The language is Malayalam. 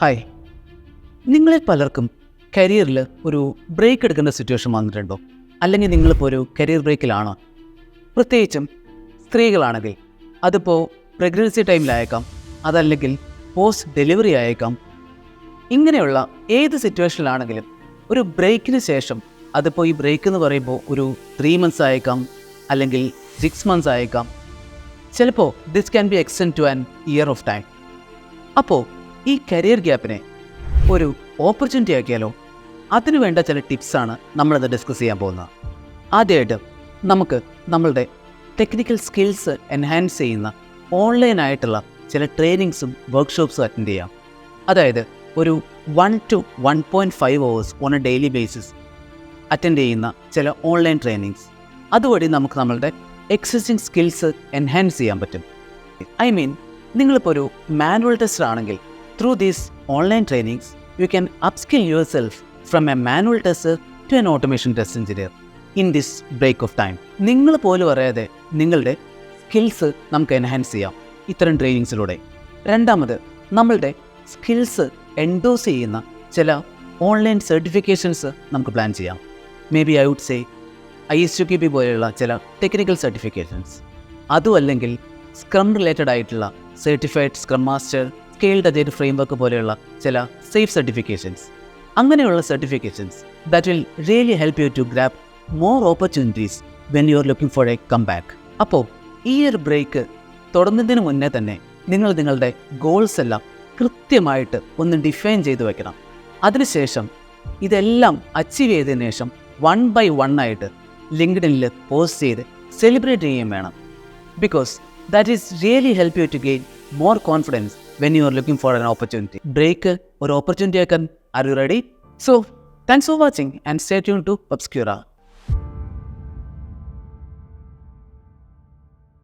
ഹായ്, നിങ്ങളിൽ പലർക്കും കരിയറിൽ ഒരു ബ്രേക്ക് എടുക്കേണ്ട സിറ്റുവേഷൻ വന്നിട്ടുണ്ടോ? അല്ലെങ്കിൽ നിങ്ങളിപ്പോൾ ഒരു കരിയർ ബ്രേക്കിലാണോ? പ്രത്യേകിച്ചും സ്ത്രീകളാണെങ്കിൽ അതിപ്പോൾ പ്രഗ്നൻസി ടൈമിലായേക്കാം, അതല്ലെങ്കിൽ പോസ്റ്റ് ഡെലിവറി ആയേക്കാം. ഇങ്ങനെയുള്ള ഏത് സിറ്റുവേഷനിലാണെങ്കിലും ഒരു ബ്രേക്കിന് ശേഷം, അതിപ്പോൾ ഈ ബ്രേക്ക് എന്ന് പറയുമ്പോൾ ഒരു 3 months ആയേക്കാം, അല്ലെങ്കിൽ 6 months ആയേക്കാം. ചിലപ്പോൾ this can be extend to an year of time. അപ്പോൾ ഈ കരിയർ ഗ്യാപ്പിനെ ഒരു ഓപ്പർച്യൂണിറ്റി ആക്കിയാലോ? അതിനു വേണ്ട ചില ടിപ്സാണ് നമ്മളിത് ഡിസ്കസ് ചെയ്യാൻ പോകുന്നത്. ആദ്യമായിട്ട് നമുക്ക് നമ്മളുടെ ടെക്നിക്കൽ സ്കിൽസ് എൻഹാൻസ് ചെയ്യുന്ന ഓൺലൈനായിട്ടുള്ള ചില ട്രെയിനിങ്സും വർക്ക്ഷോപ്സും അറ്റൻഡ് ചെയ്യാം. അതായത് ഒരു 1 to 1.5 hours on A daily basis attend ചെയ്യുന്ന ചില ഓൺലൈൻ ട്രെയിനിങ്സ്. അതുവഴി നമുക്ക് നമ്മളുടെ എക്സിസ്റ്റിംഗ് സ്കിൽസ് എൻഹാൻസ് ചെയ്യാൻ പറ്റും. ഐ മീൻ, നിങ്ങളിപ്പോൾ ഒരു മാനുവൽ ടെസ്റ്റർ ആണെങ്കിൽ through these online trainings, you can upskill yourself from a manual tester to an automation test engineer in this break of time. നിങ്ങൾ പോലും അറിയാതെ നിങ്ങളുടെ സ്കിൽസ് നമുക്ക് എൻഹാൻസ് ചെയ്യാം ഇത്തരം ട്രെയിനിങ്സിലൂടെ. രണ്ടാമത്, നമ്മളുടെ സ്കിൽസ് എൻഡോസ് ചെയ്യുന്ന ചില ഓൺലൈൻ സർട്ടിഫിക്കേഷൻസ് നമുക്ക് പ്ലാൻ ചെയ്യാം. Maybe I would say ISUKP പോലെയുള്ള ചില ടെക്നിക്കൽ സർട്ടിഫിക്കേഷൻസ്, അതും അല്ലെങ്കിൽ സ്ക്രം റിലേറ്റഡ് ആയിട്ടുള്ള certified scrum master, scaled agile framework പോലെയുള്ള ചില സേഫ് സർട്ടിഫിക്കേഷൻസ്. അങ്ങനെയുള്ള certifications that will really help you to grab more opportunities when you are looking for a comeback. അപ്പോൾ ഈ ഒരു ബ്രേക്ക് തുടങ്ങുന്നതിന് മുന്നേ തന്നെ നിങ്ങൾ നിങ്ങളുടെ ഗോൾസ് എല്ലാം കൃത്യമായിട്ട് ഒന്ന് ഡിഫൈൻ ചെയ്ത് വെക്കണം. അതിനുശേഷം ഇതെല്ലാം അച്ചീവ് ചെയ്തതിന് ശേഷം 1 by 1 ആയിട്ട് ലിങ്ക്ഡിനിൽ പോസ്റ്റ് ചെയ്ത് സെലിബ്രേറ്റ് ചെയ്യുകയും വേണം. Because that is really help you to gain more confidence when you are looking for an opportunity. Break or opportunity, are you ready? So, thanks for watching and stay tuned to Obscura.